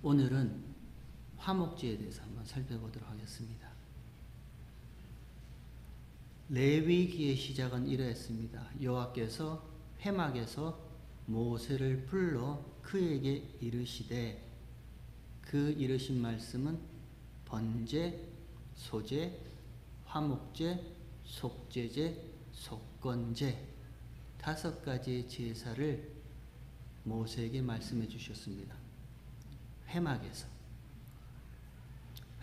오늘은 화목제에 대해서 한번 살펴보도록 하겠습니다. 레위기의 시작은 이러했습니다. 여호와께서 회막에서 모세를 불러 그에게 이르시되, 그 이르신 말씀은 번제, 소제, 화목제, 속죄제, 속건제 5가지의 제사를 모세에게 말씀해 주셨습니다.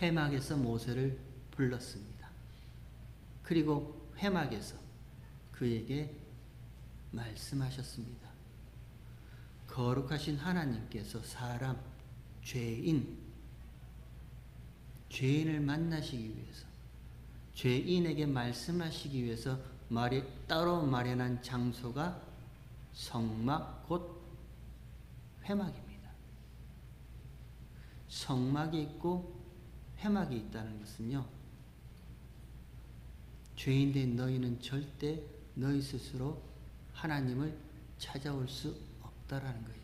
회막에서 모세를 불렀습니다. 그리고 회막에서 그에게 말씀하셨습니다. 거룩하신 하나님께서 사람, 죄인을 만나시기 위해서, 죄인에게 말씀하시기 위해서 따로 마련한 장소가 성막, 곧 회막입니다. 성막이 있고 회막이 있다는 것은요, 죄인된 너희는 절대 너희 스스로 하나님을 찾아올 수 없다라는 거예요.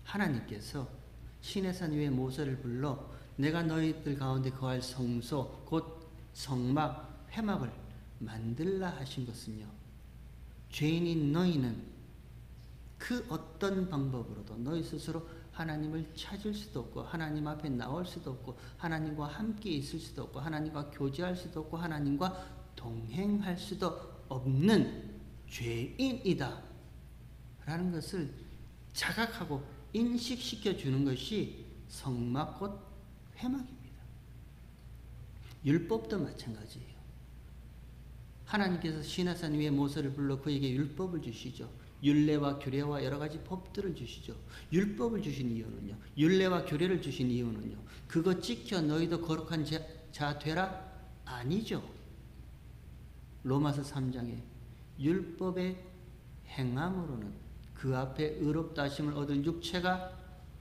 하나님께서 시내산 위에 모세를 불러 내가 너희들 가운데 거할 성소, 곧 성막, 회막을 만들라 하신 것은요, 죄인인 너희는 그 어떤 방법으로도 너희 스스로 하나님을 찾을 수도 없고, 하나님 앞에 나올 수도 없고, 하나님과 함께 있을 수도 없고, 하나님과 교제할 수도 없고, 하나님과 동행할 수도 없는 죄인이다 라는 것을 자각하고 인식시켜 주는 것이 성막, 곧 회막입니다. 율법도 마찬가지예요. 하나님께서 시내산 위에 모세를 불러 그에게 율법을 주시죠. 율례와 규례와 여러 가지 법들을 주시죠. 율법을 주신 이유는요, 율례와 규례를 주신 이유는요, 그거 지켜 너희도 거룩한 자 되라? 아니죠. 로마서 3장에 율법의 행함으로는 그 앞에 의롭다 하심을 얻을 육체가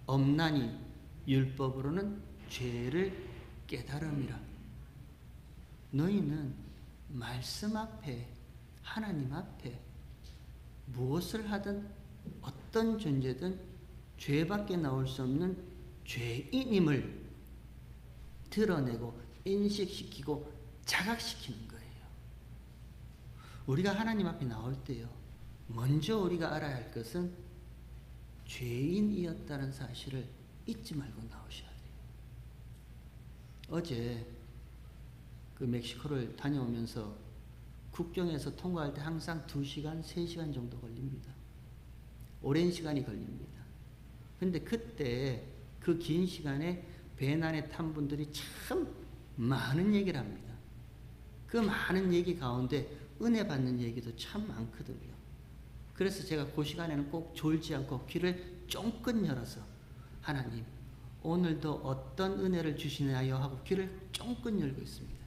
없나니 율법으로는 죄를 깨달음이라. 너희는 말씀 앞에, 하나님 앞에 무엇을 하든 어떤 존재든 죄밖에 나올 수 없는 죄인임을 드러내고 인식시키고 자각시키는 거예요. 우리가 하나님 앞에 나올 때요, 먼저 우리가 알아야 할 것은 죄인이었다는 사실을 잊지 말고 나오셔야 돼요. 어제 그 멕시코를 다녀오면서 국경에서 통과할 때 항상 2시간, 3시간 정도 걸립니다. 오랜 시간이 걸립니다. 근데 그때 그 긴 시간에 배낭에 탄 분들이 참 많은 얘기를 합니다. 그 많은 얘기 가운데 은혜 받는 얘기도 참 많거든요. 그래서 제가 그 시간에는 꼭 졸지 않고 귀를 쫑긋 열어서, 하나님 오늘도 어떤 은혜를 주시나요? 하고 귀를 쫑긋 열고 있습니다.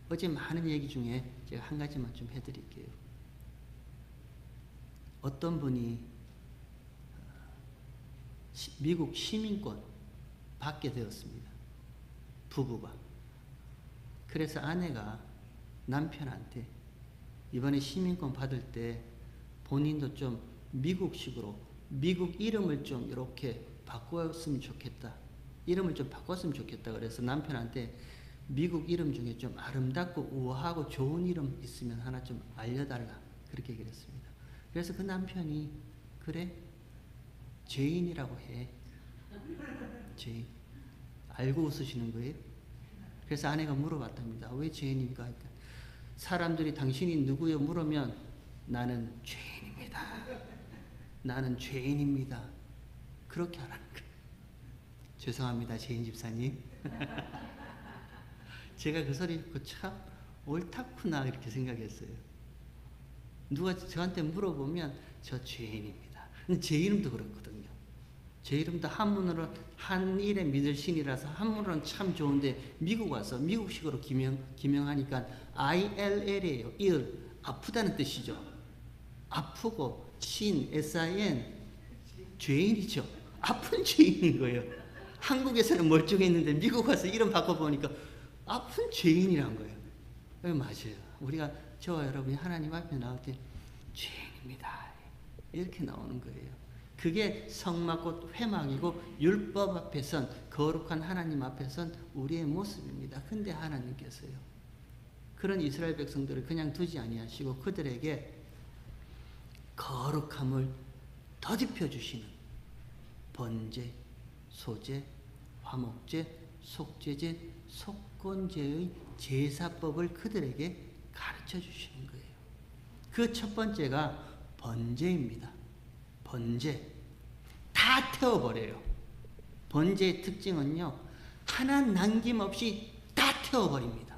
어제 많은 얘기 중에 제가 한 가지만 좀 해드릴게요. 어떤 분이 미국 시민권 받게 되었습니다. 부부가. 그래서 아내가 남편한테 이번에 시민권 받을 때 본인도 좀 미국식으로 미국 이름을 좀 이렇게 바꿨으면 좋겠다. 이름을 좀 바꿨으면 좋겠다. 그래서 남편한테 미국 이름 중에 좀 아름답고 우아하고 좋은 이름 있으면 하나 좀 알려달라. 그렇게 얘기를 했습니다. 그래서 그 남편이, 그래? 죄인이라고 해. 죄인. 알고 웃으시는 거예요? 그래서 아내가 물어봤답니다. 왜 죄인입니까? 그러니까 사람들이 당신이 누구요? 물으면 나는 죄인입니다. 나는 죄인입니다. 그렇게 하라는 거예요. 죄송합니다, 죄인 집사님. 제가 그 소리 듣고 참 옳다구나 이렇게 생각했어요. 누가 저한테 물어보면 저 죄인입니다. 근데 제 이름도 그렇거든요. 제 이름도 한문으로 한일에 믿을 신이라서 한문으로는 참 좋은데 미국 와서 미국식으로 기명하니까 ILL이에요. 일, 아프다는 뜻이죠. 아프고 신, SIN, 죄인이죠. 아픈 죄인인 거예요. 한국에서는 멀쩡했는데 미국 와서 이름 바꿔보니까 아픈 죄인이란 거예요. 맞아요. 우리가 저와 여러분이 하나님 앞에 나올 때 죄인입니다. 이렇게 나오는 거예요. 그게 성막 회막이고 율법 앞에선 거룩한 하나님 앞에선 우리의 모습입니다. 근데 하나님께서요 그런 이스라엘 백성들을 그냥 두지 아니하시고 그들에게 거룩함을 더딥혀 주시는 번제, 소제, 화목제, 속죄제, 속건제의 제사법을 그들에게 가르쳐 주시는 거예요. 그 첫 번째가 번제입니다. 번제. 다 태워버려요. 번제의 특징은요, 하나 남김없이 다 태워버립니다.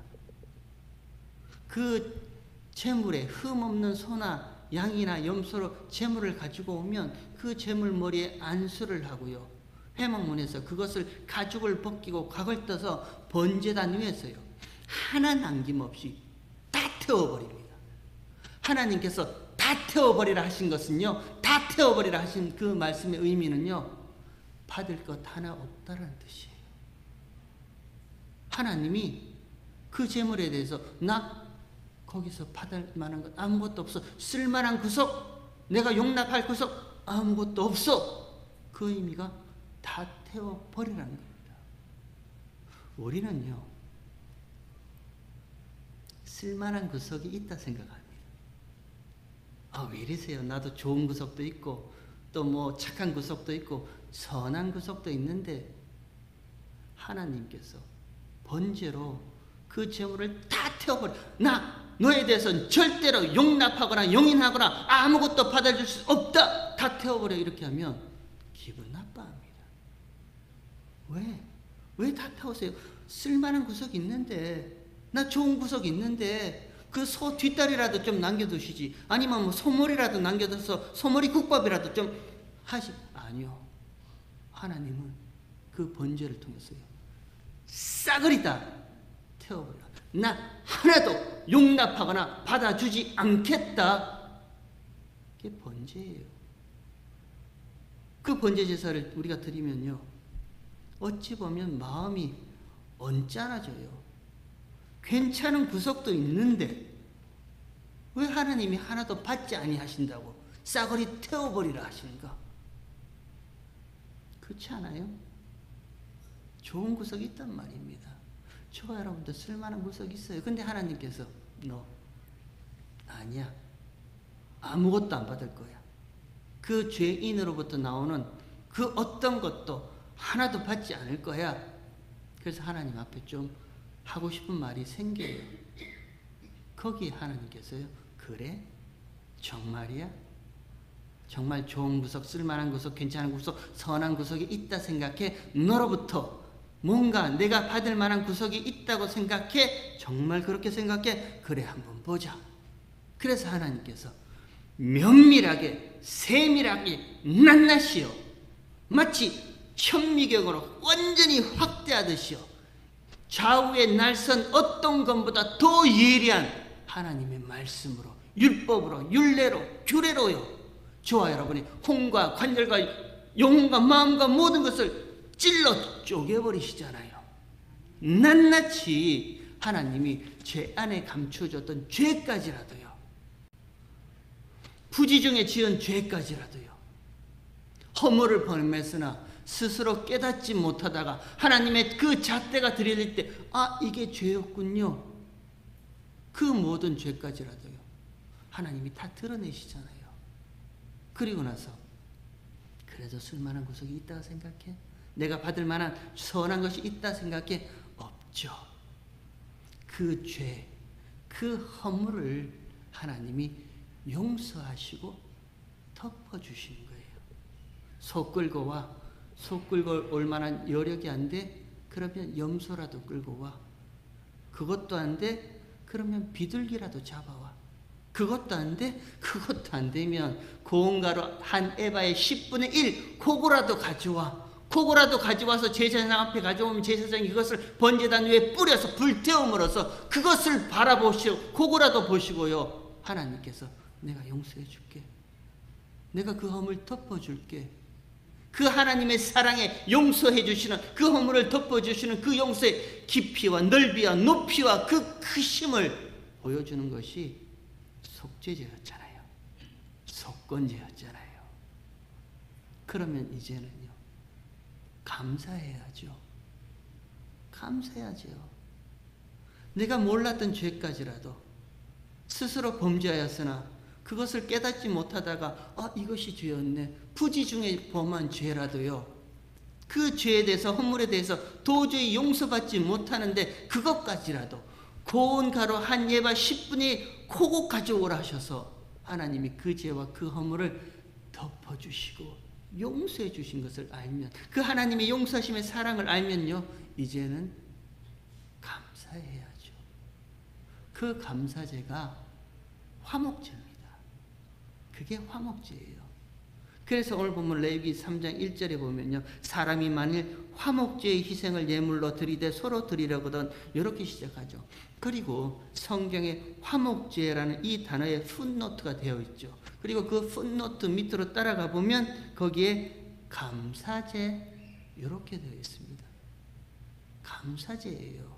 그 제물에 흠없는 소나 양이나 염소로 제물을 가지고 오면 그 제물 머리에 안수를 하고요. 회막문에서 그것을 가죽을 벗기고 각을 떠서 번제단 위에서요. 하나 남김없이 다 태워버립니다. 하나님께서 다 태워버리라 하신 것은요. 다 태워버리라 하신 그 말씀의 의미는요. 받을 것 하나 없다라는 뜻이에요. 하나님이 그 제물에 대해서 나 거기서 받을 만한 것 아무것도 없어. 쓸만한 구석, 내가 용납할 구석 아무것도 없어. 그 의미가 다 태워버리라는 겁니다. 우리는요. 쓸만한 구석이 있다 생각합니다. 왜 이러세요? 나도 좋은 구석도 있고 또 뭐 착한 구석도 있고 선한 구석도 있는데 하나님께서 번제로 그 제물을 다 태워버려. 나 너에 대해서는 절대로 용납하거나 용인하거나 아무것도 받아줄 수 없다. 다 태워버려. 이렇게 하면 기분 나빠합니다. 왜? 왜 다 태우세요? 쓸만한 구석이 있는데, 나 좋은 구석이 있는데 그 소 뒷다리라도 좀 남겨두시지. 아니면 뭐 소머리라도 남겨둬서 소머리 국밥이라도 좀 하시. 아니요. 하나님은 그 번제를 통해서요. 싸그리 다 태워버려. 나 하나도 용납하거나 받아주지 않겠다. 그게 번제예요. 그 번제 제사를 우리가 드리면요. 어찌 보면 마음이 언짢아져요. 괜찮은 구석도 있는데 왜 하나님이 하나도 받지 아니하신다고 싸그리 태워버리라 하시는가? 그렇지 않아요? 좋은 구석이 있단 말입니다. 저와 여러분도 쓸만한 구석이 있어요. 근데 하나님께서 너 아니야. 아무것도 안 받을 거야. 그 죄인으로부터 나오는 그 어떤 것도 하나도 받지 않을 거야. 그래서 하나님 앞에 좀 하고 싶은 말이 생겨요. 거기에 하나님께서요. 그래? 정말이야? 정말 좋은 구석, 쓸만한 구석, 괜찮은 구석, 선한 구석이 있다 생각해? 너로부터 뭔가 내가 받을 만한 구석이 있다고 생각해? 정말 그렇게 생각해? 그래, 한번 보자. 그래서 하나님께서 면밀하게, 세밀하게, 낱낱이요. 마치 현미경으로 완전히 확대하듯이요. 좌우의 날선 어떤 것보다 더 예리한 하나님의 말씀으로, 율법으로, 율례로, 규례로요. 저와 여러분이 혼과 관절과 영혼과 마음과 모든 것을 찔러 쪼개버리시잖아요. 낱낱이 하나님이 죄 안에 감추어졌던 죄까지라도요. 부지 중에 지은 죄까지라도요. 허물을 범했으나 스스로 깨닫지 못하다가 하나님의 그 잣대가 들려질 때 이게 죄였군요. 그 모든 죄까지라도요. 하나님이 다 드러내시잖아요. 그리고 나서 그래도 쓸만한 구석이 있다고 생각해? 내가 받을 만한 선한 것이 있다 생각해? 없죠. 그 죄, 그 허물을 하나님이 용서하시고 덮어주시는 거예요. 소 끌고 와. 소 끌고 올 만한 여력이 안 돼? 그러면 염소라도 끌고 와. 그것도 안 돼? 그러면 비둘기라도 잡아와. 그것도 안 돼? 그것도 안 되면 고운가루 한 에바의 10분의 1 그거라도 가져와. 그거라도 가져와서 제사장 앞에 가져오면 제사장이 그것을 번제단 위에 뿌려서 불태움으로써 그것을 바라보시고 그거라도 보시고요. 하나님께서 내가 용서해 줄게. 내가 그 허물 덮어줄게. 그 하나님의 사랑에 용서해 주시는 그 허물을 덮어주시는 그 용서의 깊이와 넓이와 높이와 그 크심을 보여주는 것이 속죄제였잖아요. 속건제였잖아요. 그러면 이제는요, 감사해야죠. 감사해야죠. 내가 몰랐던 죄까지라도 스스로 범죄하였으나 그것을 깨닫지 못하다가 이것이 죄였네, 부지 중에 범한 죄라도요, 그 죄에 대해서, 허물에 대해서 도저히 용서받지 못하는데 그것까지라도 고운 가루 한 예바 10분의 코고 가져오라 하셔서 하나님이 그 죄와 그 허물을 덮어주시고 용서해 주신 것을 알면, 그 하나님의 용서하심의 사랑을 알면요, 이제는 감사해야죠. 그 감사제가 화목제입니다. 그게 화목제예요. 그래서 오늘 보면 레위기 3장 1절에 보면요, 사람이 만일 화목제의 희생을 예물로 드리되 서로 드리려거든, 이렇게 시작하죠. 그리고 성경에 화목제라는 이 단어에 풋노트가 되어 있죠. 그리고 그 풋노트 밑으로 따라가 보면 거기에 감사제 이렇게 되어 있습니다. 감사제예요.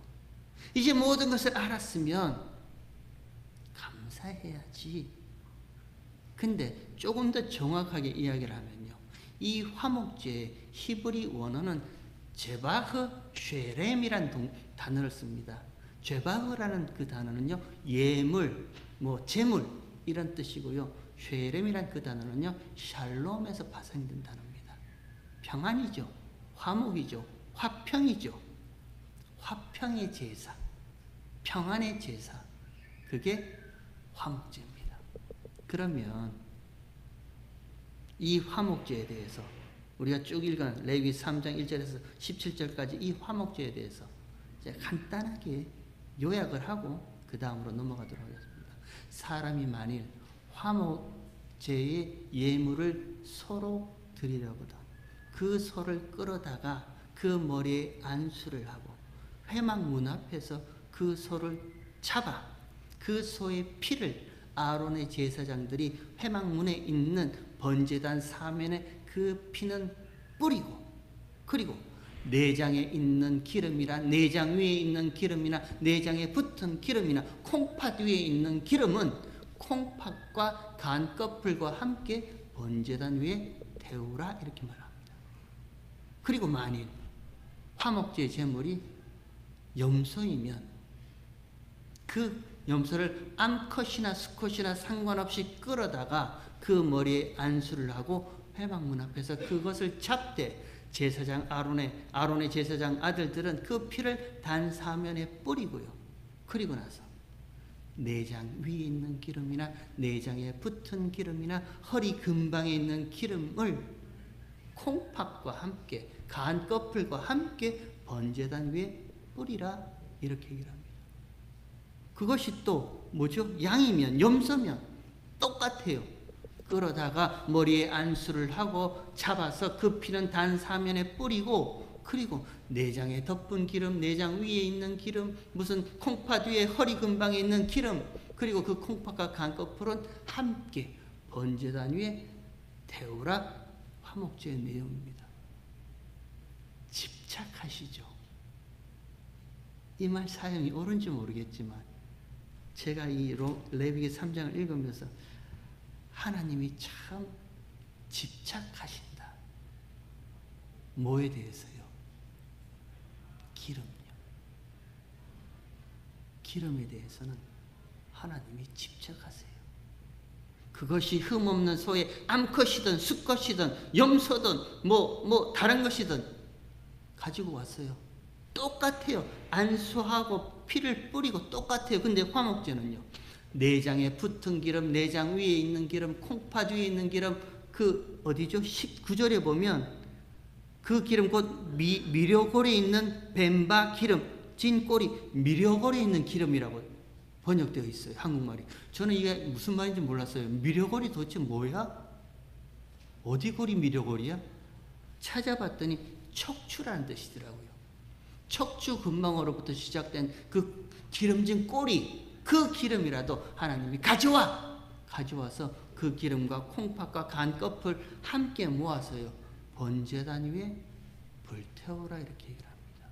이제 모든 것을 알았으면 감사해야지. 근데 조금 더 정확하게 이야기를 하면요, 이 화목제의 히브리 원어는 제바흐 쉐렘이라는 단어를 씁니다. 제바흐라는 그 단어는요, 예물, 재물 이런 뜻이고요, 쉐렘이라는 그 단어는요, 샬롬에서 파생된 단어입니다. 평안이죠, 화목이죠, 화평이죠. 화평의 제사, 평안의 제사, 그게 화목제입니다. 그러면 이 화목제에 대해서 우리가 쭉 읽은 레위기 3장 1절에서 17절까지 이 화목제에 대해서 이제 간단하게 요약을 하고 그 다음으로 넘어가도록 하겠습니다. 사람이 만일 화목제의 예물을 서로 드리려거든 그 소를 끌어다가 그 머리에 안수를 하고 회막문 앞에서 그 소를 잡아 그 소의 피를 아론의 제사장들이 회막문에 있는 번제단 사면에 그 피는 뿌리고, 그리고 내장에 있는 기름이나 내장 위에 있는 기름이나 내장에 붙은 기름이나 콩팥 위에 있는 기름은 콩팥과 간 껍질과 함께 번제단 위에 태우라, 이렇게 말합니다. 그리고 만일 화목제 제물이 염소이면 그 염소를 암컷이나 수컷이나 상관없이 끌어다가 그 머리에 안수를 하고 회막문 앞에서 그것을 잡되 제사장 아론의 제사장 아들들은 그 피를 단 사면에 뿌리고요. 그리고 나서 내장 위에 있는 기름이나 내장에 붙은 기름이나 허리 근방에 있는 기름을 콩팥과 함께 간 껍질과 함께 번제단 위에 뿌리라, 이렇게 얘기를 합니다. 그것이 또 뭐죠? 양이면, 염소면 똑같아요. 끌어다가 머리에 안수를 하고 잡아서 그 피는 단 사면에 뿌리고, 그리고 내장에 덮은 기름, 내장 위에 있는 기름, 무슨 콩팥 위에 허리 근방에 있는 기름, 그리고 그 콩팥과 간껍질은 함께 번제단 위에 태우라, 화목제의 내용입니다. 집착하시죠? 이 말 사용이 옳은지 모르겠지만 제가 이 레위기 3장을 읽으면서 하나님이 참 집착하신다. 뭐에 대해서요? 기름요. 기름에 대해서는 하나님이 집착하세요. 그것이 흠없는 소의 암컷이든 수컷이든 염소든 다른 것이든 가지고 왔어요. 똑같아요. 안수하고 피를 뿌리고 똑같아요. 근데 화목제는요, 내장에 붙은 기름, 내장 위에 있는 기름, 콩팥 위에 있는 기름, 그 어디죠? 19절에 보면 그 기름 곧 미려골에 있는 뱀바 기름, 진꼬리, 미려골에 있는 기름이라고 번역되어 있어요. 한국말이. 저는 이게 무슨 말인지 몰랐어요. 미려골이 도대체 뭐야? 어디 골이 미려골이야? 찾아봤더니 척추라는 뜻이더라고요. 척추 근방으로부터 시작된 그 기름진 꼬리, 그 기름이라도 하나님이 가져와서 그 기름과 콩팥과 간 껍을 함께 모아서요, 번제단 위에 불태워라, 이렇게 얘기를 합니다.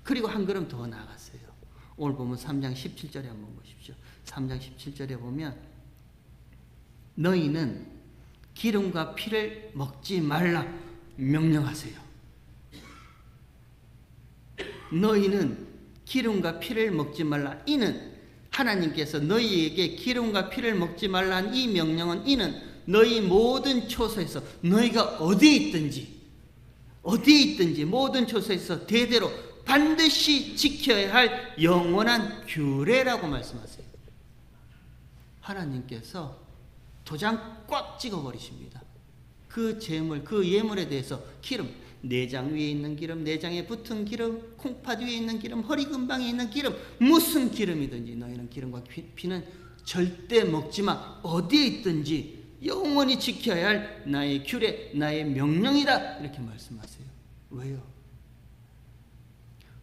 그리고 한 걸음 더 나아갔어요. 오늘 보면 3장 17절에 한번 보십시오. 3장 17절에 보면 너희는 기름과 피를 먹지 말라 명령하세요. 너희는 기름과 피를 먹지 말라. 이는 하나님께서 너희에게 기름과 피를 먹지 말라 한 이 명령은 이는 너희 모든 초소에서 너희가 어디에 있든지 모든 초소에서 대대로 반드시 지켜야 할 영원한 규례라고 말씀하세요. 하나님께서 도장 꽉 찍어버리십니다. 그 재물, 그 예물에 대해서 기름, 내장 위에 있는 기름, 내장에 붙은 기름, 콩팥 위에 있는 기름, 허리 근방에 있는 기름, 무슨 기름이든지 너희는 기름과 피는 절대 먹지 마. 어디에 있든지 영원히 지켜야 할 나의 규례, 나의 명령이다. 이렇게 말씀하세요. 왜요?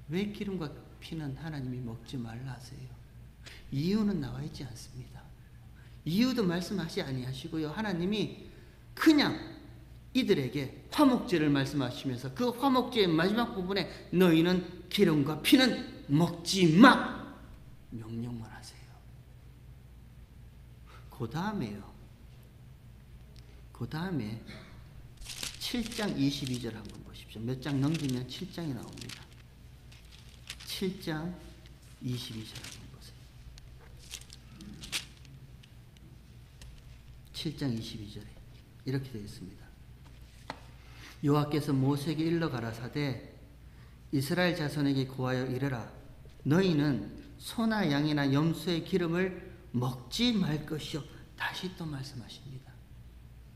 왜 기름과 피는 하나님이 먹지 말라 하세요? 이유는 나와 있지 않습니다. 이유도 말씀하시 아니하시고요. 하나님이 그냥 이들에게 화목제를 말씀하시면서 그 화목제의 마지막 부분에 너희는 기름과 피는 먹지 마 명령만 하세요. 그 다음에 7장 22절 한번 보십시오. 몇 장 넘기면 7장이 나옵니다. 7장 22절 한번 보세요. 7장 22절에 이렇게 되어 있습니다. 여호와께서 모세에게 일러 가라사대 이스라엘 자손에게 고하여 이르라. 너희는 소나 양이나 염소의 기름을 먹지 말 것이요. 다시 또 말씀하십니다.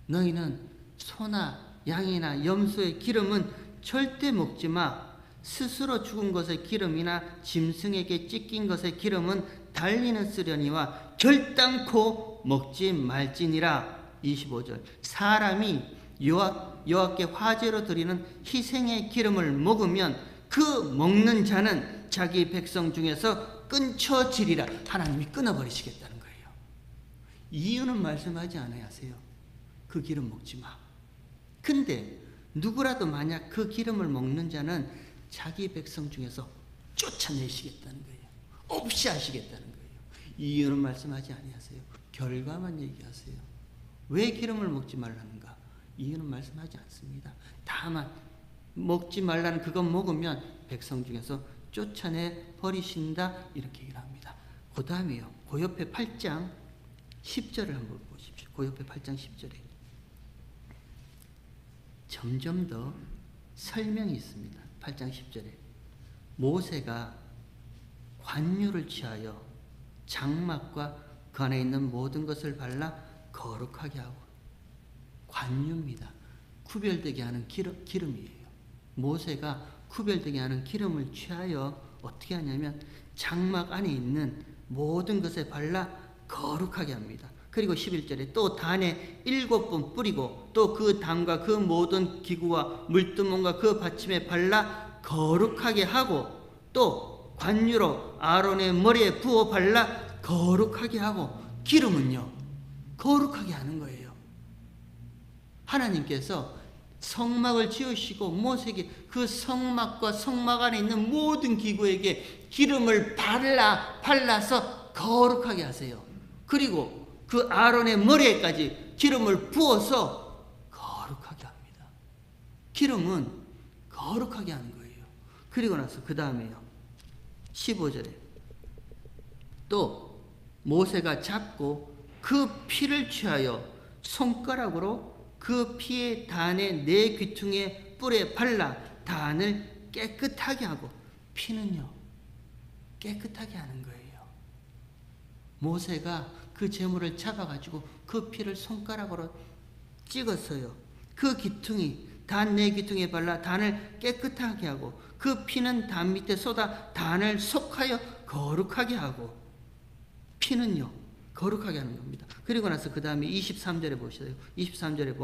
너희는 소나 양이나 염소의 기름은 절대 먹지 마. 스스로 죽은 것의 기름이나 짐승에게 찢긴 것의 기름은 달리는 쓰려니와 결단코 먹지 말지니라. 25절 사람이 여호와께 화제로 드리는 희생의 기름을 먹으면 그 먹는 자는 자기 백성 중에서 끊쳐지리라. 하나님이 끊어버리시겠다는 거예요. 이유는 말씀하지 않아야세요. 그 기름 먹지 마. 근데 누구라도 만약 그 기름을 먹는 자는 자기 백성 중에서 쫓아내시겠다는 거예요. 없이 하시겠다는 거예요. 이유는 말씀하지 아니하세요. 결과만 얘기하세요. 왜 기름을 먹지 말라는가? 이유는 말씀하지 않습니다. 다만 먹지 말라는 그것 먹으면 백성 중에서 쫓아내 버리신다 이렇게 얘기를 합니다. 그 다음에요. 그 옆에 8장 10절을 한번 보십시오. 그 옆에 8장 10절에 점점 더 설명이 있습니다. 8장 10절에 모세가 관유를 취하여 장막과 그 안에 있는 모든 것을 발라 거룩하게 하고, 관유입니다. 구별되게 하는 기름이에요. 모세가 구별되게 하는 기름을 취하여 어떻게 하냐면 장막 안에 있는 모든 것에 발라 거룩하게 합니다. 그리고 11절에 또 단에 7번 뿌리고 또 그 단과 그 모든 기구와 물두멍과 그 받침에 발라 거룩하게 하고 또 관유로 아론의 머리에 부어 발라 거룩하게 하고. 기름은요 거룩하게 하는 거예요. 하나님께서 성막을 지으시고 모세에게 그 성막과 성막 안에 있는 모든 기구에게 기름을 발라서 거룩하게 하세요. 그리고 그 아론의 머리에까지 기름을 부어서 거룩하게 합니다. 기름은 거룩하게 하는 거예요. 그리고 나서 그 다음에요 15절에 또 모세가 잡고 그 피를 취하여 손가락으로 그 피의 단의 네 귀퉁이에 뿔에 발라 단을 깨끗하게 하고. 피는요 깨끗하게 하는 거예요. 모세가 그 제물을 잡아가지고 그 피를 손가락으로 찍었어요. 그 귀퉁이 단 네 귀퉁이에 발라 단을 깨끗하게 하고 그 피는 단 밑에 쏟아 단을 속하여 거룩하게 하고. 피는요 거룩하게 하는 겁니다. 그리고 나서 그 다음에 23절에 보세요. 23절에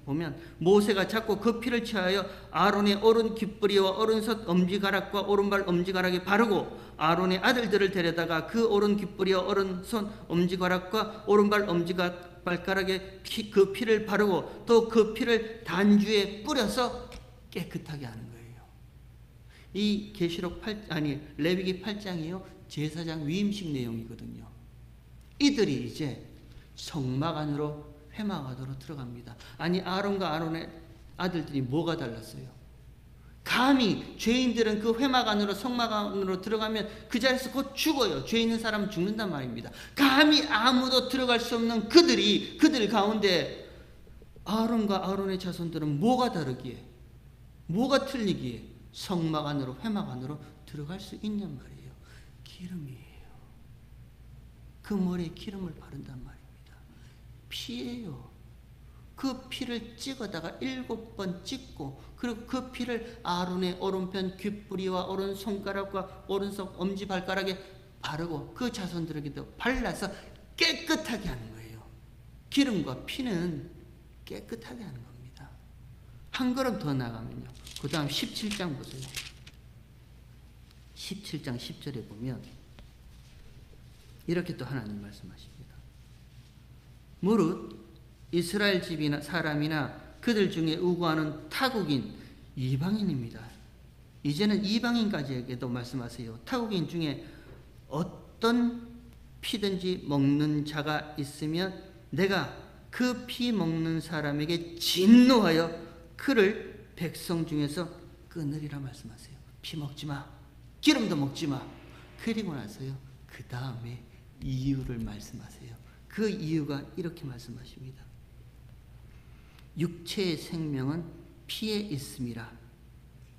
보면 모세가 잡고 그 피를 취하여 아론의 오른 귓뿌리와 오른손 엄지가락과 오른발 엄지가락에 바르고 아론의 아들들을 데려다가 그 오른 귓뿌리와 오른손 엄지가락과 오른발 엄지발가락에 그 피를 바르고 또 그 피를 단주에 뿌려서 깨끗하게 하는 거예요. 이 레위기 8장이요 제사장 위임식 내용이거든요. 이들이 이제 성막 안으로 회막 안으로 들어갑니다. 아니 아론과 아론의 아들들이 뭐가 달랐어요? 감히 죄인들은 그 회막 안으로 성막 안으로 들어가면 그 자리에서 곧 죽어요. 죄 있는 사람은 죽는단 말입니다. 감히 아무도 들어갈 수 없는 그들 가운데 아론과 아론의 자손들은 뭐가 다르기에, 뭐가 틀리기에 성막 안으로 회막 안으로 들어갈 수 있냔 말이에요. 기름이에요. 그 머리에 기름을 바른단 말입니다. 피예요. 그 피를 찍어다가 7번 찍고, 그리고 그 피를 아론의 오른편 귓뿌리와 오른손가락과 오른손 엄지발가락에 바르고 그 자손들에게도 발라서 깨끗하게 하는 거예요. 기름과 피는 깨끗하게 하는 겁니다. 한 걸음 더 나가면요, 그 다음 17장 보세요. 17장 10절에 보면 이렇게 또 하나님 말씀하십니다. 무릇 이스라엘 집이나 사람이나 그들 중에 우고하는 타국인 이방인입니다. 이제는 이방인까지에게도 말씀하세요. 타국인 중에 어떤 피든지 먹는 자가 있으면 내가 그 피 먹는 사람에게 진노하여 그를 백성 중에서 끊으리라 말씀하세요. 피 먹지 마. 기름도 먹지 마. 그리고 나서요, 그 다음에 이유를 말씀하세요. 그 이유가 이렇게 말씀하십니다. 육체의 생명은 피에 있음이라.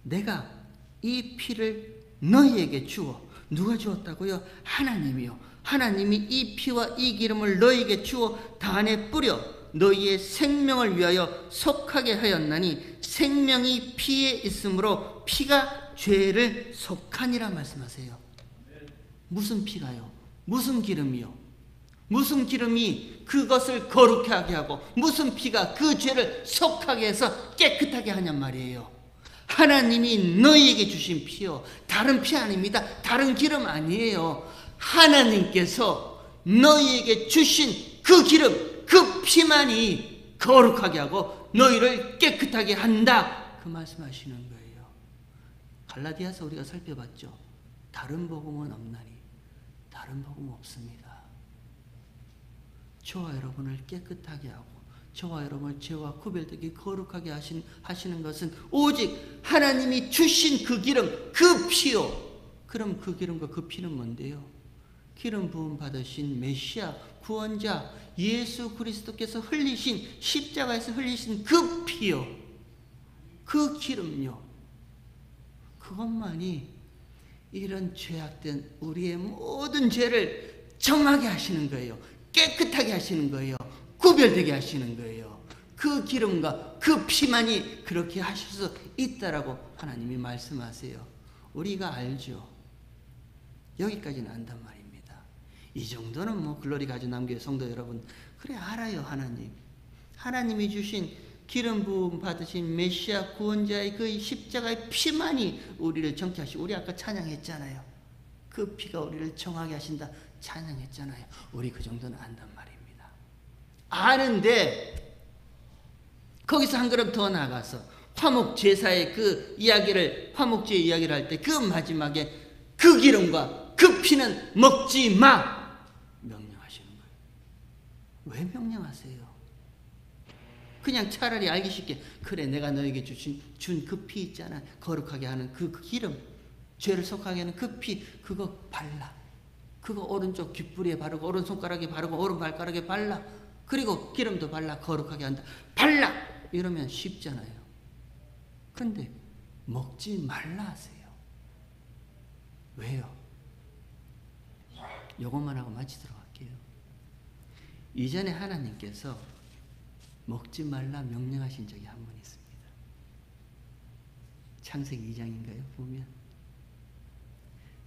내가 이 피를 너희에게 주어. 누가 주었다고요? 하나님이요. 하나님이 이 피와 이 기름을 너희에게 주어 단에 뿌려 너희의 생명을 위하여 속하게 하였나니 생명이 피에 있으므로 피가 죄를 속하니라 말씀하세요. 무슨 피가요? 무슨 기름이요? 무슨 기름이 그것을 거룩하게 하고 무슨 피가 그 죄를 속하게 해서 깨끗하게 하냔 말이에요. 하나님이 너희에게 주신 피요, 다른 피 아닙니다. 다른 기름 아니에요. 하나님께서 너희에게 주신 그 기름, 그 피만이 거룩하게 하고 너희를 깨끗하게 한다, 그 말씀하시는 거예요. 갈라디아서 우리가 살펴봤죠. 다른 복음은 없나니 다른 복음 없습니다. 저와 여러분을 깨끗하게 하고 저와 여러분을 죄와 구별되게 거룩하게 하시는 것은 오직 하나님이 주신 그 기름, 그 피요. 그럼 그 기름과 그 피는 뭔데요? 기름 부음 받으신 메시아 구원자 예수 그리스도께서 흘리신, 십자가에서 흘리신 그 피요, 그 기름요. 그것만이 이런 죄악된 우리의 모든 죄를 정하게 하시는 거예요. 깨끗하게 하시는 거예요. 구별되게 하시는 거예요. 그 기름과 그 피만이 그렇게 하실 수 있다라고 하나님이 말씀하세요. 우리가 알죠. 여기까지는 안단 말입니다. 이 정도는 뭐 글로리 가진 남교회 성도 여러분, 그래 알아요. 하나님이 주신 기름 부음 받으신 메시아 구원자의 그 십자가의 피만이 우리를 정케 하시고, 우리 아까 찬양했잖아요. 그 피가 우리를 정하게 하신다 찬양했잖아요. 우리 그 정도는 안단 말입니다. 아는데 거기서 한 걸음 더 나가서 화목제사의 그 이야기를, 화목제 이야기를 할 때 그 마지막에 그 기름과 그 피는 먹지 마 명령하시는 거예요. 왜 명령하세요? 그냥 차라리 알기 쉽게, 그래 내가 너에게 준 그 피 있잖아, 거룩하게 하는 그 기름, 죄를 속하게 하는 그 피, 그거 발라. 그거 오른쪽 귓불에 바르고 오른손가락에 바르고 오른발가락에 발라. 그리고 기름도 발라. 거룩하게 한다. 발라! 이러면 쉽잖아요. 근데 먹지 말라 하세요. 왜요? 요것만 하고 마치도록 할게요. 이전에 하나님께서 먹지 말라 명령하신 적이 한 번 있습니다. 창세기 2장인가요? 보면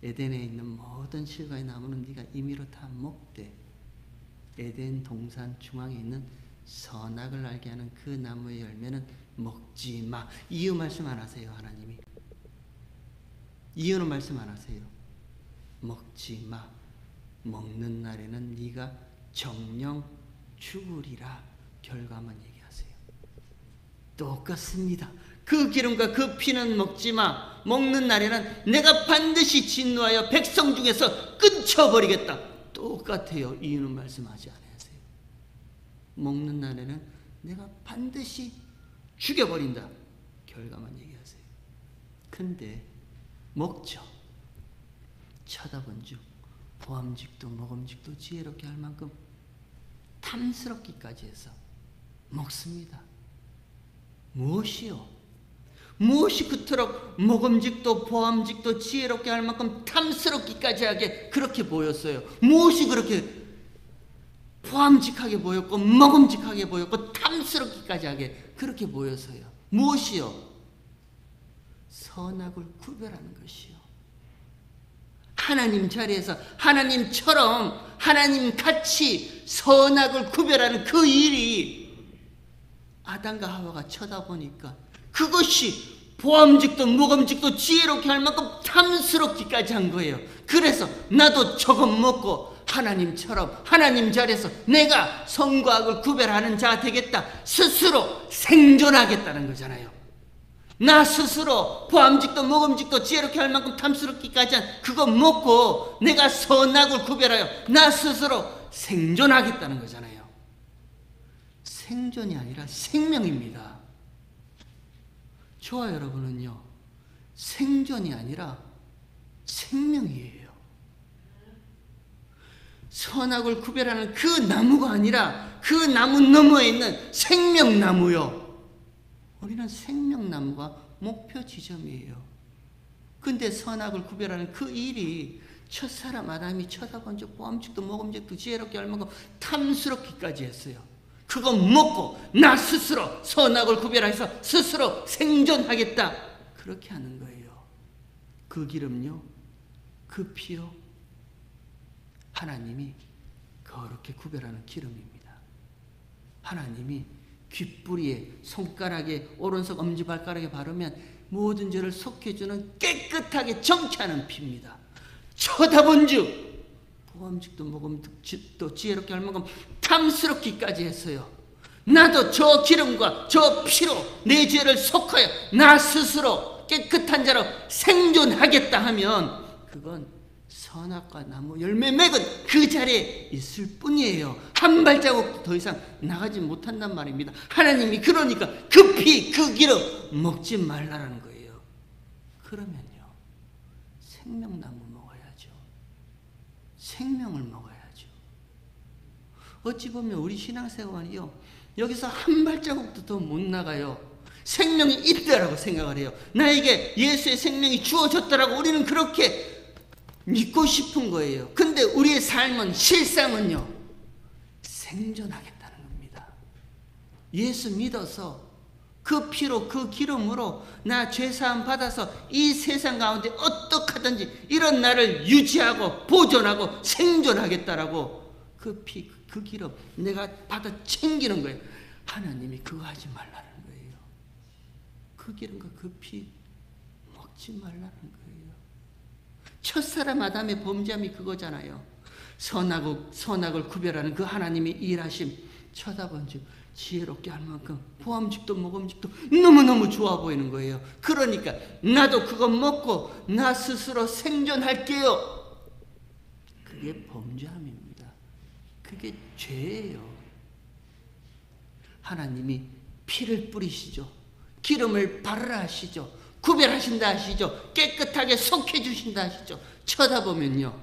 에덴에 있는 모든 실과의 나무는 네가 임의로 다 먹되 에덴 동산 중앙에 있는 선악을 알게 하는 그 나무의 열매는 먹지 마. 이유 말씀 안 하세요. 하나님이 이유는 말씀 안 하세요. 먹지 마. 먹는 날에는 네가 정령 죽으리라. 결과만 얘기하세요. 똑같습니다. 그 기름과 그 피는 먹지 마. 먹는 날에는 내가 반드시 진노하여 백성 중에서 끊쳐버리겠다. 똑같아요. 이유는 말씀하지 않으세요. 먹는 날에는 내가 반드시 죽여버린다. 결과만 얘기하세요. 근데 먹죠. 쳐다본 즉 보암직도 먹음직도 지혜롭게 할 만큼 탐스럽기까지 해서 먹습니다. 무엇이요? 무엇이 그토록 먹음직도 보암직도 지혜롭게 할 만큼 탐스럽기까지 하게 그렇게 보였어요? 무엇이 그렇게 보암직하게 보였고 먹음직하게 보였고 탐스럽기까지 하게 그렇게 보였어요? 무엇이요? 선악을 구별하는 것이요. 하나님 자리에서 하나님처럼 하나님 같이 선악을 구별하는 그 일이 아담과 하와가 쳐다보니까 그것이 보암직도 먹음직도 지혜롭게 할 만큼 탐스럽기까지 한 거예요. 그래서 나도 조금 먹고 하나님처럼 하나님 자리에서 내가 선과 악을 구별하는 자가 되겠다. 스스로 생존하겠다는 거잖아요. 나 스스로 보암직도 먹음직도 지혜롭게 할 만큼 탐스럽기까지 한 그거 먹고 내가 선악을 구별하여 나 스스로 생존하겠다는 거잖아요. 생존이 아니라 생명입니다. 저와 여러분은요, 생존이 아니라 생명이에요. 선악을 구별하는 그 나무가 아니라 그 나무 너머에 있는 생명나무요. 우리는 생명나무가 목표 지점이에요. 근데 선악을 구별하는 그 일이 첫사람 아담이 쳐다본 적 보암직도 먹음직도 지혜롭게 할 만큼 탐스럽기까지 했어요. 그거 먹고 나 스스로 선악을 구별해서 스스로 생존하겠다. 그렇게 하는 거예요. 그 기름요, 그 피요, 하나님이 그렇게 구별하는 기름입니다. 하나님이 귓뿌리에 손가락에 오른손 엄지발가락에 바르면 모든 죄를 속해주는 깨끗하게 정케하는 피입니다. 쳐다본 즉 보암직도 먹음직도 지혜롭게 할 만큼 탐스럽기까지 했어요. 나도 저 기름과 저 피로 내 죄를 속하여 나 스스로 깨끗한 자로 생존하겠다 하면 그건 선악과 나무 열매 맺은 그 자리에 있을 뿐이에요. 한 발자국도 더 이상 나가지 못한단 말입니다. 하나님이 그러니까 그 피, 그 기름 먹지 말라라는 거예요. 그러면요, 생명나무 먹어야죠. 생명을 먹어야죠. 어찌 보면 우리 신앙생활이요, 여기서 한 발자국도 더 못 나가요. 생명이 있다라고 생각을 해요. 나에게 예수의 생명이 주어졌다라고 우리는 그렇게 믿고 싶은 거예요. 근데 우리의 삶은 실상은요, 생존하겠다는 겁니다. 예수 믿어서 그 피로 그 기름으로 나 죄사함 받아서 이 세상 가운데 어떡하든지 이런 나를 유지하고 보존하고 생존하겠다라고 그 피, 그 기름 내가 받아 챙기는 거예요. 하나님이 그거 하지 말라는 거예요. 그 기름과 그 피 먹지 말라는 거예요. 첫사람 아담의 범죄함이 그거잖아요. 선악을 구별하는 그 하나님의 일하심 쳐다본 즉 지혜롭게 할 만큼 보암직도 먹음직도 너무너무 좋아 보이는 거예요. 그러니까 나도 그거 먹고 나 스스로 생존할게요. 그게 범죄함입니다. 그게 죄예요. 하나님이 피를 뿌리시죠. 기름을 바르라 하시죠. 구별하신다 하시죠. 깨끗하게 속해 주신다 하시죠. 쳐다보면요,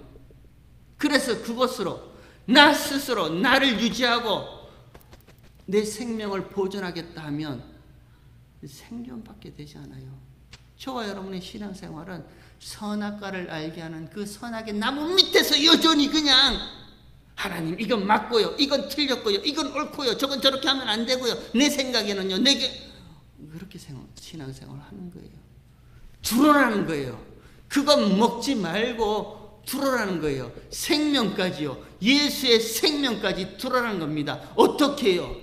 그래서 그것으로 나 스스로 나를 유지하고 내 생명을 보존하겠다 하면 생존밖에 되지 않아요. 저와 여러분의 신앙생활은 선악과를 알게 하는 그 선악의 나무 밑에서 여전히 그냥 하나님 이건 맞고요, 이건 틀렸고요, 이건 옳고요, 저건 저렇게 하면 안 되고요, 내 생각에는요, 내게 그렇게 신앙생활을 하는 거예요. 들어라는 거예요. 그건 먹지 말고 들어라는 거예요. 생명까지요. 예수의 생명까지 들어라는 겁니다. 어떻게 해요?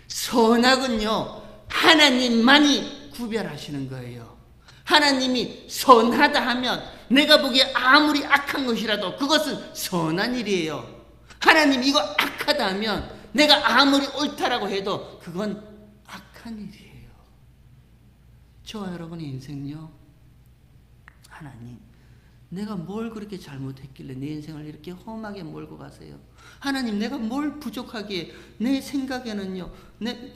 선악은요, 하나님만이 구별하시는 거예요. 하나님이 선하다 하면 내가 보기에 아무리 악한 것이라도 그것은 선한 일이에요. 하나님 이거 악하다 하면 내가 아무리 옳다라고 해도 그건 악한 일이에요. 저와 여러분의 인생요, 하나님 내가 뭘 그렇게 잘못했길래 내 인생을 이렇게 험하게 몰고 가세요? 하나님, 내가 뭘 부족하기에 내 생각에는요.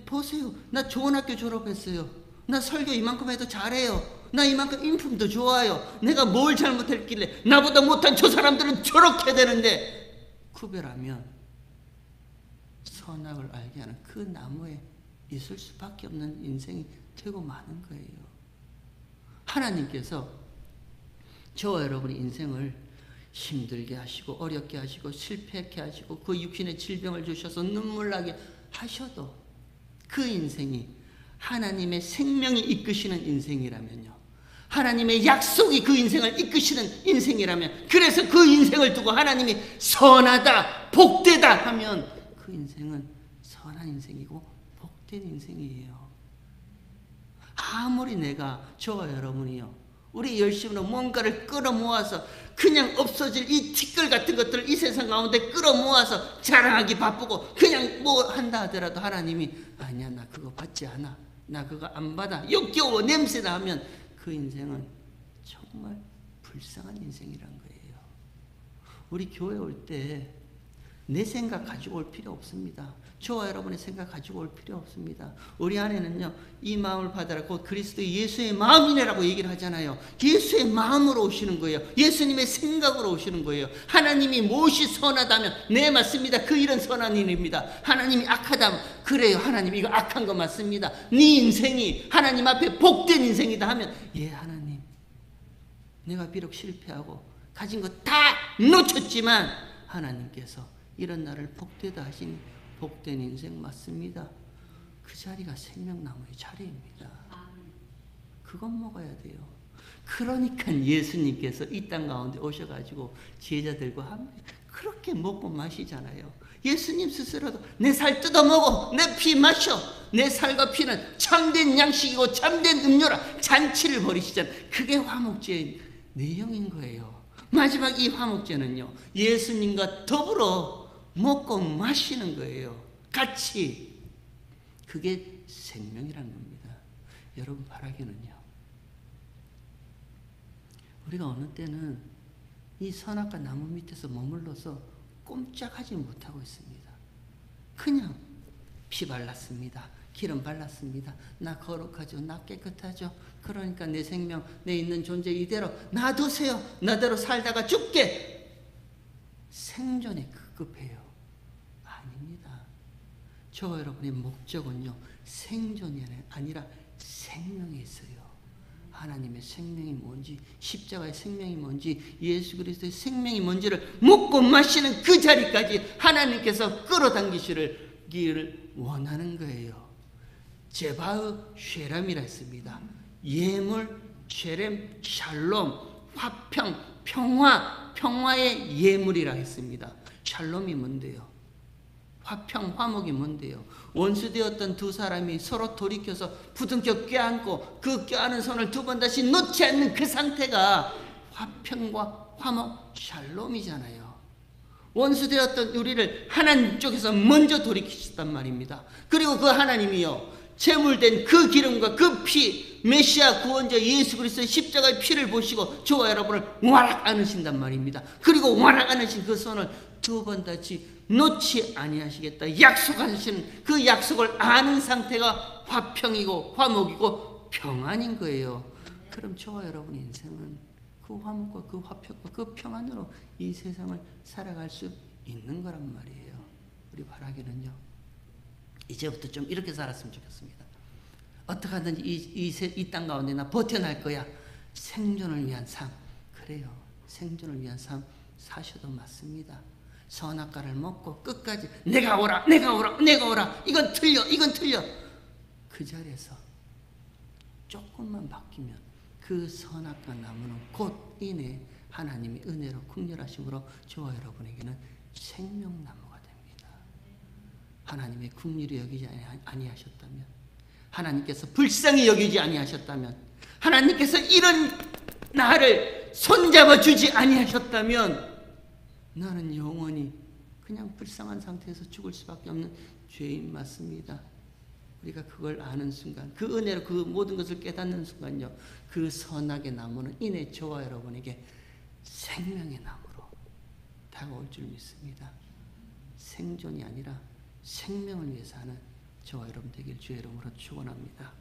보세요. 나 좋은 학교 졸업했어요. 나 설교 이만큼 해도 잘해요. 나 이만큼 인품도 좋아요. 내가 뭘 잘못했길래 나보다 못한 저 사람들은 저렇게 되는데, 구별하면 선악을 알게 하는 그 나무에 있을 수밖에 없는 인생이 되고 마는 거예요. 하나님께서 저와 여러분의 인생을 힘들게 하시고 어렵게 하시고 실패하게 하시고 그 육신의 질병을 주셔서 눈물 나게 하셔도 그 인생이 하나님의 생명이 이끄시는 인생이라면요, 하나님의 약속이 그 인생을 이끄시는 인생이라면, 그래서 그 인생을 두고 하나님이 선하다 복되다 하면 그 인생은 선한 인생이고 복된 인생이에요. 아무리 저와 여러분이요, 우리 열심으로 뭔가를 끌어모아서 그냥 없어질 이 티끌 같은 것들을 이 세상 가운데 끌어모아서 자랑하기 바쁘고 그냥 뭐 한다 하더라도 하나님이 아니야, 나 그거 받지 않아, 나 그거 안 받아, 역겨워, 냄새나 하면 그 인생은 정말 불쌍한 인생이란 거예요. 우리 교회 올 때 내 생각 가지고 올 필요 없습니다. 저와 여러분의 생각 가지고 올 필요 없습니다. 우리 안에는요, 이 마음을 받아라, 곧 그리스도 예수의 마음이네라고 얘기를 하잖아요. 예수의 마음으로 오시는 거예요. 예수님의 생각으로 오시는 거예요. 하나님이 무엇이 선하다면, 네, 맞습니다, 그 일은 선한 일입니다. 하나님이 악하다면, 그래요, 하나님 이거 악한 거 맞습니다, 네 인생이 하나님 앞에 복된 인생이다 하면, 예, 하나님, 내가 비록 실패하고 가진 거 다 놓쳤지만 하나님께서 이런 나를 복되다 하시니 복된 인생 맞습니다. 그 자리가 생명나무의 자리입니다. 그건 먹어야 돼요. 그러니까 예수님께서 이 땅 가운데 오셔가지고 제자들과 그렇게 먹고 마시잖아요. 예수님 스스로도 내 살 뜯어먹어, 내 피 마셔, 내 살과 피는 참된 양식이고 참된 음료라 잔치를 벌이시잖아요. 그게 화목제의 내용인 거예요. 마지막 이 화목제는요, 예수님과 더불어 먹고 마시는 거예요. 같이. 그게 생명이라는 겁니다. 여러분 바라기는요, 우리가 어느 때는 이 선악과 나무 밑에서 머물러서 꼼짝하지 못하고 있습니다. 그냥 피 발랐습니다, 기름 발랐습니다, 나 거룩하죠, 나 깨끗하죠, 그러니까 내 생명, 내 있는 존재 이대로 놔두세요, 나대로 살다가 죽게. 생존에 급급해요. 아닙니다. 저와 여러분의 목적은요, 생존이 아니라 생명이 있어요. 하나님의 생명이 뭔지, 십자가의 생명이 뭔지, 예수 그리스도의 생명이 뭔지를 먹고 마시는 그 자리까지 하나님께서 끌어당기시기를 원하는 거예요. 제바의 쉐람이라 했습니다. 예물, 쉐렘, 샬롬, 화평, 평화의 예물이라 했습니다. 샬롬이 뭔데요? 화평, 화목이 뭔데요? 원수되었던 두 사람이 서로 돌이켜서 부둥켜 껴안고 그 껴안은 손을 두 번 다시 놓지 않는 그 상태가 화평과 화목, 샬롬이잖아요. 원수되었던 우리를 하나님 쪽에서 먼저 돌이키셨단 말입니다. 그리고 그 하나님이요, 제물된 그 기름과 그 피, 메시아 구원자 예수 그리스도의 십자가의 피를 보시고 저와 여러분을 와락 안으신단 말입니다. 그리고 와락 안으신 그 손을 두 번 다시 놓지 아니하시겠다 약속하시는 그 약속을 아는 상태가 화평이고 화목이고 평안인 거예요. 그럼 저와 여러분의 인생은 그 화목과 그 화평과 그 평안으로 이 세상을 살아갈 수 있는 거란 말이에요. 우리 바라기는요, 이제부터 좀 이렇게 살았으면 좋겠습니다. 어떻게 하든지 이 땅 가운데 나 버텨날 거야. 생존을 위한 삶. 그래요, 생존을 위한 삶 사셔도 맞습니다. 선악과를 먹고 끝까지 내가 오라 이건 틀려 그 자리에서 조금만 바뀌면 그 선악과 나무는 곧 이내 하나님의 은혜로 긍휼하심으로 저와 여러분에게는 생명나무가 됩니다. 하나님의 긍휼히 여기지 아니하셨다면, 하나님께서 불쌍히 여기지 아니하셨다면, 하나님께서 이런 나를 손잡아 주지 아니하셨다면 나는 영원히 그냥 불쌍한 상태에서 죽을 수밖에 없는 죄인 맞습니다. 우리가 그걸 아는 순간, 그 은혜로 그 모든 것을 깨닫는 순간요, 그 선악의 나무는 이내 저와 여러분에게 생명의 나무로 다가올 줄 믿습니다. 생존이 아니라 생명을 위해서 하는 저와 여러분 되길 주의 이름으로 축원합니다.